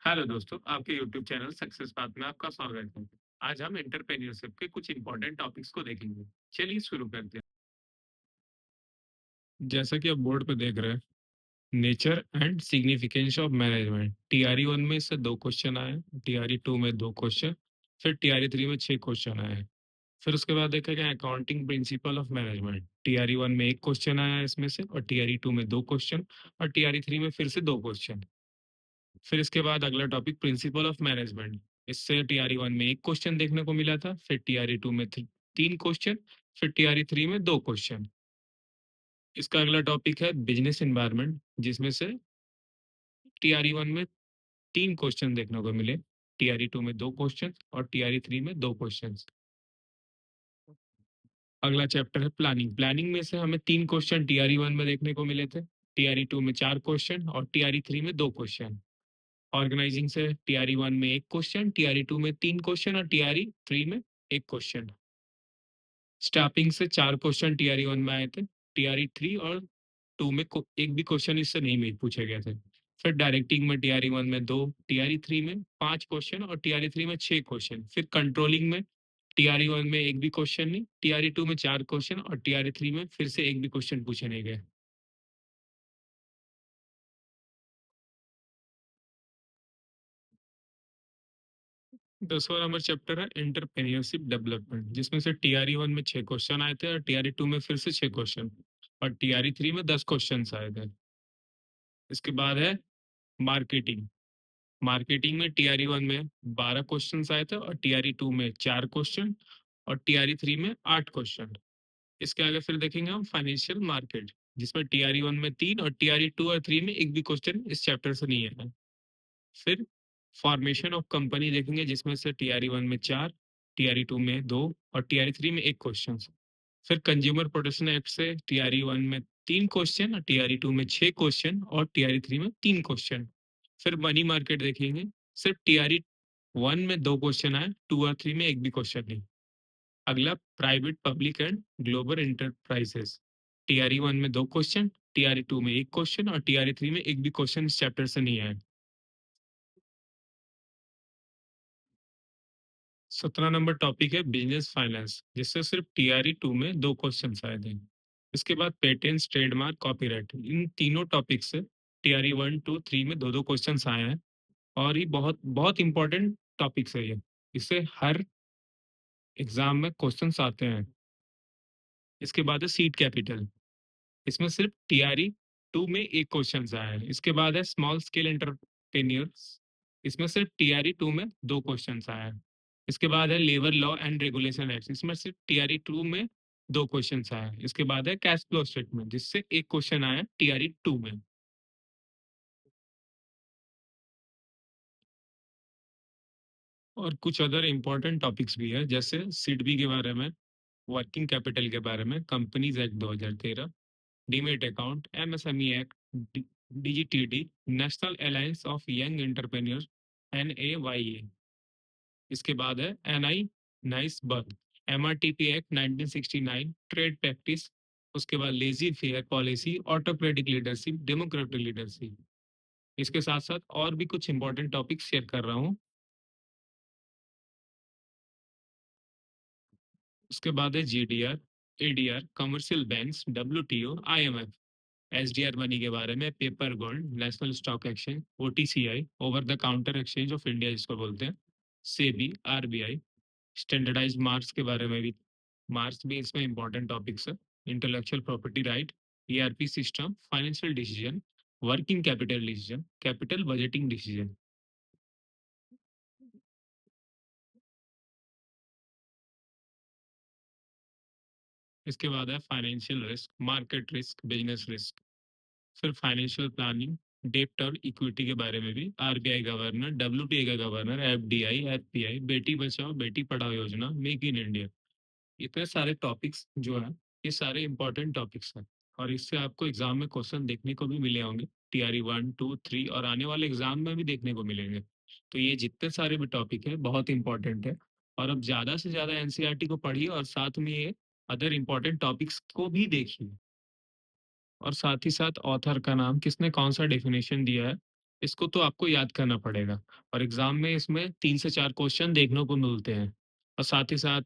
Hello दोस्तों, आपके YouTube channel success path में आपका स्वागत है। आज हम एंटरप्रेन्योरशिप के कुछ इंपॉर्टेंट टॉपिक्स को देखेंगे। चलिए शुरू करते हैं। जैसा कि आप बोर्ड पे देख रहे हैं, nature and significance of management. TRE 1 में इससे 2 क्वेश्चन आए, टीआरई 2 में 2 क्वेश्चन, फिर टीआरई 3 में 6 क्वेश्चन आए। फिर उसके बाद देखा गया accounting principle of management. TRE 1 में 1 क्वेश्चन आया इसमें से, और टीआरई 2 में 2 क्वेश्चन, और टीआरई 3 में फिर से 2 क्वेश्चन। फिर इसके बाद अगला टॉपिक प्रिंसिपल ऑफ मैनेजमेंट। इससे टीआरई 1 में 1 क्वेश्चन देखने को मिला था, फिर टीआरई 2 में 3 क्वेश्चन, फिर टीआरई 3 में 2 क्वेश्चन। इसका अगला टॉपिक है बिजनेस एनवायरनमेंट, जिसमें से टीआरई 1 में 3 क्वेश्चन देखने को मिले, टीआरई 2 में 2 क्वेश्चन और टीआरई 3 में 2 क्वेश्चन। अगला चैप्टर है प्लानिंग। प्लानिंग में से हमें 3 क्वेश्चन टीआरई 1 में देखने को मिले थे, टीआरई 2 में 4 क्वेश्चन और टीआरई 3 में 2 क्वेश्चन। ऑर्गेनाइजिंग से टीआरई 1 में 1 क्वेश्चन, टीआरई 2 में 3 क्वेश्चन और टीआरई 3 में 1 क्वेश्चन। स्टैपिंग से 4 क्वेश्चन टीआरई 1 में आए थे, टीआरई 3 और 2 में एक भी क्वेश्चन इससे नहीं में पूछे गए थे। फिर डायरेक्टिंग में टीआरई 1 में 2, टीआरई 3 में 5 क्वेश्चन और टीआरई 3 में 6 क्वेश्चन। फिर कंट्रोलिंग में टीआरई 1 में एक भी क्वेश्चन नहीं, टीआरई 2 में 4 क्वेश्चन और टीआरई 3 में फिर से एक भी क्वेश्चन पूछे नहीं गए। 10वां नंबर चैप्टर है एंटरप्रेन्योरशिप डेवलपमेंट, जिसमें से टीआरई 1 में 6 क्वेश्चन आए थे और टीआरई 2 में फिर से 6 क्वेश्चन और टीआरई 3 में 10 क्वेश्चन आए थे। इसके बाद है मार्केटिंग। मार्केटिंग में टीआरई 1 में 12 क्वेश्चन आए थे और टीआरई 2 में 4 क्वेश्चन और टीआरई 3 में 8 क्वेश्चन। इसके आगे फिर देखेंगे हम फाइनेंशियल मार्केट, जिसमें टीआरई 1 में 3 और टीआरई 2 और 3 में एक भी क्वेश्चन इस चैप्टर से नहीं है। फिर फॉर्मेशन ऑफ कंपनी देखेंगे, जिसमें से टीआरई 1 में 4, टीआरई 2 में 2 और टीआरई 3 में 1 क्वेश्चन। फिर कंज्यूमर प्रोटेक्शन एक्ट से टीआरई 1 में 3 क्वेश्चन और टीआरई 2 में 6 क्वेश्चन और टीआरई 3 में 3 क्वेश्चन। फिर मनी मार्केट देखेंगे, सिर्फ टीआरई 1 में 2 क्वेश्चन आए, 2 और 3 में एक भी क्वेश्चन नहीं। अगला private public and global enterprises. TRE 1 में 2 क्वेश्चन, टीआरई 2 में 1 क्वेश्चन और टीआरई 3 में एक भी क्वेश्चन इस चैप्टर से नहीं आया। 17 नंबर टॉपिक है बिजनेस फाइनेंस, जिससे सिर्फ टीआरई 2 में 2 क्वेश्चन आए थे। इसके बाद पेटेंट्स, ट्रेडमार्क, कॉपीराइट, इन तीनों टॉपिक से टीआरई 1, 2, 3 में 2-2 क्वेश्चन आए हैं और ये बहुत बहुत इंपॉर्टेंट टॉपिक्स है ये। इससे हर एग्जाम में क्वेश्चंस आते हैं। इसके बाद है सीड कैपिटल। इसमें सिर्फ टीआरई 2 में एक क्वेश्चन आया है। इसके बाद है स्मॉल स्केल एंटरप्रेन्योर्स। इसमें सिर्फ टीआरई 2 में 2 क्वेश्चन आया है। इसके बाद है labour law and regulation act. इसमें सिर्फ टीआरई 2 में 2 क्वेश्चन आया है। इसके बाद है कैश फ्लो स्टेटमेंट, जिससे एक क्वेश्चन आया टीआरई 2 में। और कुछ अदर इंपॉर्टेंट टॉपिक्स भी है, जैसे सिडबी के बारे में, वर्किंग कैपिटल के बारे में, companies act 2013, demat account, MSME act, DGTD, national alliance of young entrepreneurs, NAYA. इसके बाद है NI nice birth, MRTP act 1969, trade practice. उसके बाद laissez faire policy, autocratic leadership, democratic leadership. इसके साथ साथ और भी कुछ इंपॉर्टेंट टॉपिक शेयर कर रहा हूँ। उसके बाद है GDR, ADR, commercial banks, WTO, IMF, SDR money के बारे में, paper gold, national stock exchange, OTCI, over the counter exchange of India जिसको बोलते हैं, सेबी, आरबीआई, स्टैंडर्डाइज्ड मार्क्स के बारे में भी। मार्क्स भी इसमें इंपॉर्टेंट टॉपिक्स है। Intellectual property right, ERP system, financial decision, working capital decision, capital budgeting decision. इसके बाद है financial risk, market risk, business risk. फिर फाइनेंशियल प्लानिंग, डेप्ट और इक्विटी के बारे में भी, आरबीआई गवर्नर, डब्ल्यूटीए का governor, FDI, FPI, Beti Bachao Beti Padhao योजना, मेक इन इंडिया। इतने सारे टॉपिक्स जो है, ये सारे इंपॉर्टेंट टॉपिक्स हैं और इससे आपको एग्जाम में क्वेश्चन देखने को भी मिले होंगे, टीआरई 1, 2, 3 और आने वाले एग्जाम में भी देखने को मिलेंगे। तो ये जितने सारे भी टॉपिक है बहुत इंपॉर्टेंट है। और अब ज्यादा से ज्यादा एनसीईआरटी को पढ़िए और साथ में ये अदर इंपॉर्टेंट टॉपिक्स को भी देखिए। और साथ ही साथ ऑथर का नाम, किसने कौन सा डेफिनेशन दिया है, इसको तो आपको याद करना पड़ेगा और एग्ज़ाम में इसमें 3 से 4 क्वेश्चन देखने को मिलते हैं और साथ ही साथ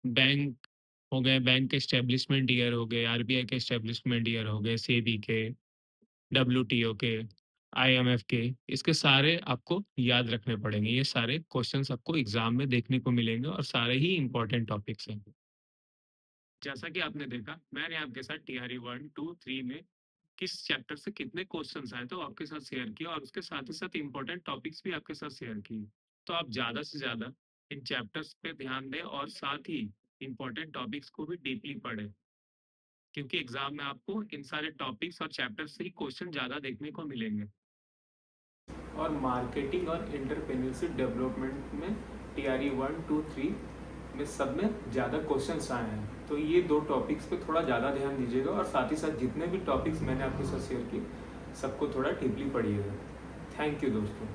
बैंक हो गए, बैंक के एस्टेब्लिशमेंट ईयर हो गए, आरबीआई के एस्टेब्लिशमेंट ईयर हो गए, सेबी के, डब्ल्यूटीओ के, आईएमएफ के, इसके सारे आपको याद रखने पड़ेंगे। ये सारे क्वेश्चंस आपको एग्ज़ाम में देखने को मिलेंगे और सारे ही इम्पोर्टेंट टॉपिक्स हैं। जैसा कि आपने देखा, मैंने आपके साथ टीआरई 1, 2, 3 में किस चैप्टर से कितने क्वेश्चंस आए तो आपके साथ शेयर किया और उसके साथ ही साथ इम्पोर्टेंट टॉपिक्स भी आपके साथ शेयर किए। तो आप ज़्यादा से ज़्यादा इन चैप्टर्स पे ध्यान दें और साथ ही इम्पोर्टेंट टॉपिक्स को भी डीपली पढ़ें, क्योंकि एग्जाम में आपको इन सारे टॉपिक्स और चैप्टर्स से ही क्वेश्चन ज़्यादा देखने को मिलेंगे। और मार्केटिंग और एंटरप्रेन्योरशिप डेवलपमेंट में टीआरई 1, 2, 3 में सब में ज़्यादा क्वेश्चंस आए हैं, तो ये 2 टॉपिक्स पे थोड़ा ज़्यादा ध्यान दीजिएगा और साथ ही साथ जितने भी टॉपिक्स मैंने आपके साथ शेयर किए सबको थोड़ा डीपली पढ़िएगा। थैंक यू दोस्तों।